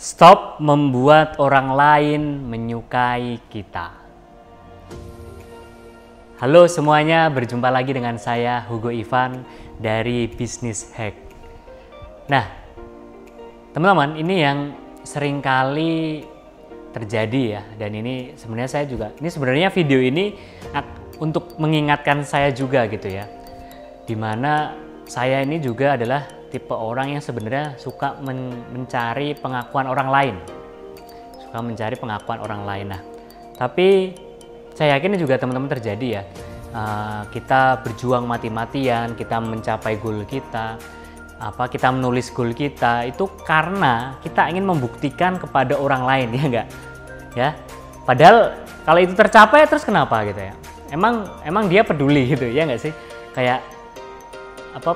Stop membuat orang lain menyukai kita. Halo semuanya, berjumpa lagi dengan saya Hugo Ivan dari Business Hack. Nah, teman-teman, ini yang seringkali terjadi ya, dan ini sebenarnya saya juga, ini sebenarnya video ini untuk mengingatkan saya juga gitu ya, dimana saya ini juga adalah tipe orang yang sebenarnya suka mencari pengakuan orang lain, Nah, tapi saya yakin juga teman-teman terjadi ya, kita berjuang mati-matian, kita mencapai goal kita, kita menulis goal kita itu karena kita ingin membuktikan kepada orang lain, ya enggak? Ya, padahal kalau itu tercapai terus kenapa gitu ya? Emang dia peduli gitu ya enggak sih? Kayak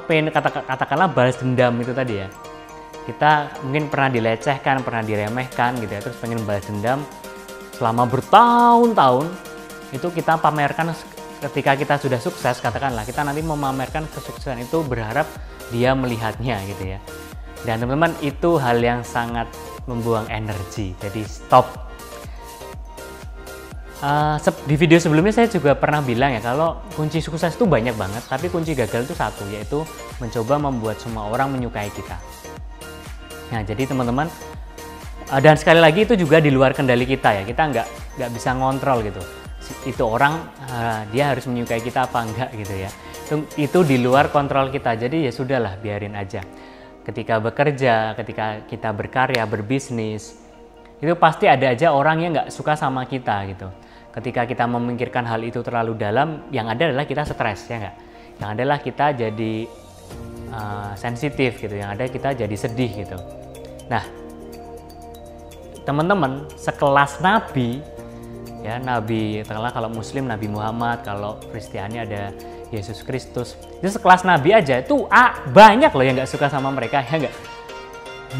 pengen katakanlah balas dendam itu tadi ya, kita mungkin pernah dilecehkan, pernah diremehkan gitu ya, terus pengen balas dendam selama bertahun-tahun, itu kita pamerkan ketika kita sudah sukses, katakanlah kita nanti memamerkan kesuksesan itu berharap dia melihatnya gitu ya. Dan teman-teman, itu hal yang sangat membuang energi, jadi stop. Di video sebelumnya saya juga pernah bilang ya, kalau kunci sukses itu banyak banget, tapi kunci gagal itu satu, yaitu mencoba membuat semua orang menyukai kita. Nah, jadi teman-teman, dan sekali lagi itu juga di luar kendali kita ya, kita nggak bisa ngontrol gitu. Itu orang dia harus menyukai kita apa enggak gitu ya. Itu di luar kontrol kita. Jadi ya sudahlah, biarin aja. Ketika bekerja, ketika kita berkarya, berbisnis, itu pasti ada aja orang yang nggak suka sama kita gitu. Ketika kita memikirkan hal itu terlalu dalam, yang ada adalah kita stres, ya nggak? Yang ada adalah kita jadi sensitif gitu, yang ada kita jadi sedih gitu. Nah, teman-teman, sekelas Nabi, ya Nabi, kalau Muslim Nabi Muhammad, kalau Kristiani ada Yesus Kristus, itu sekelas Nabi aja itu banyak loh yang nggak suka sama mereka, ya nggak?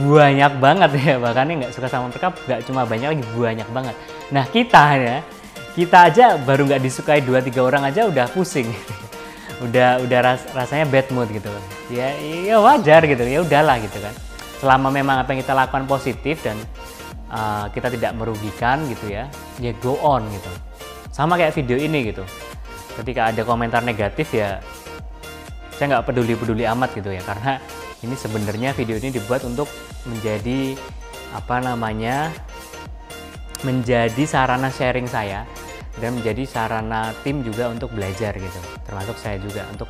Banyak banget ya, bahkan yang nggak suka sama mereka nggak cuma banyak lagi, banyak banget. Nah, kita aja baru nggak disukai 2-3 orang aja udah pusing, udah rasanya bad mood gitu. Ya wajar gitu, ya udahlah gitu kan. Selama memang apa yang kita lakukan positif dan kita tidak merugikan gitu ya go on gitu. Sama kayak video ini gitu. Ketika ada komentar negatif ya saya nggak peduli amat gitu ya, karena ini sebenarnya video ini dibuat untuk menjadi menjadi sarana sharing saya dan menjadi sarana tim juga untuk belajar gitu, termasuk saya juga untuk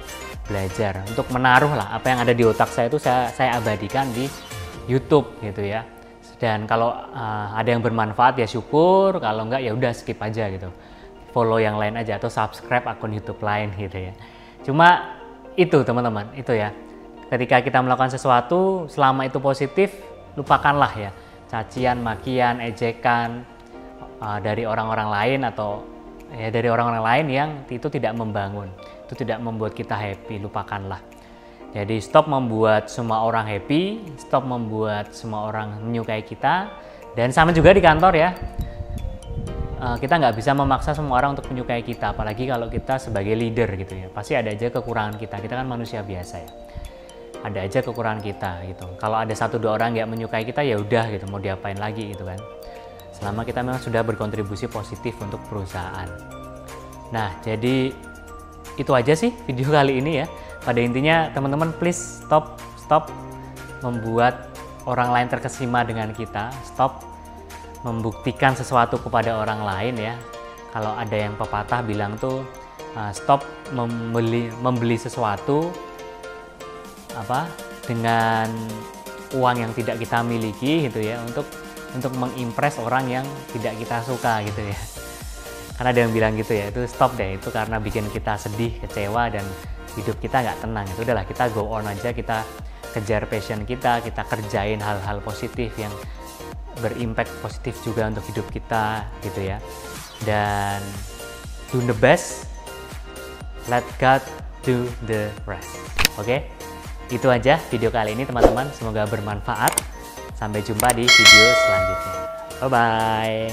belajar, untuk menaruh lah apa yang ada di otak saya itu saya abadikan di YouTube gitu ya. Dan kalau ada yang bermanfaat ya syukur, kalau enggak ya udah skip aja gitu, follow yang lain aja atau subscribe akun YouTube lain gitu ya. Cuma itu teman-teman, itu ya, ketika kita melakukan sesuatu selama itu positif, lupakanlah ya cacian, makian, ejekan dari orang-orang lain atau ya dari orang-orang lain yang itu tidak membangun, itu tidak membuat kita happy, lupakanlah. Jadi stop membuat semua orang happy, stop membuat semua orang menyukai kita. Dan sama juga di kantor ya, kita nggak bisa memaksa semua orang untuk menyukai kita, apalagi kalau kita sebagai leader gitu ya, pasti ada aja kekurangan kita kan manusia biasa ya, ada aja kekurangan kita gitu. Kalau ada 1-2 orang yang menyukai kita ya udah gitu, mau diapain lagi gitu kan, selama kita memang sudah berkontribusi positif untuk perusahaan. Nah, jadi itu aja sih video kali ini ya. Pada intinya teman-teman, please stop membuat orang lain terkesima dengan kita, stop membuktikan sesuatu kepada orang lain ya. Kalau ada yang pepatah bilang tuh stop membeli sesuatu dengan uang yang tidak kita miliki gitu ya, untuk mengimpress orang yang tidak kita suka gitu ya. Karena ada yang bilang gitu ya, itu stop deh, itu karena bikin kita sedih, kecewa, dan hidup kita nggak tenang. Itu udahlah, kita go on aja, kita kejar passion kita kerjain hal-hal positif yang berimpact positif juga untuk hidup kita gitu ya. Dan do the best, let God do the rest. Oke? Itu aja video kali ini teman-teman, semoga bermanfaat. Sampai jumpa di video selanjutnya. Bye-bye.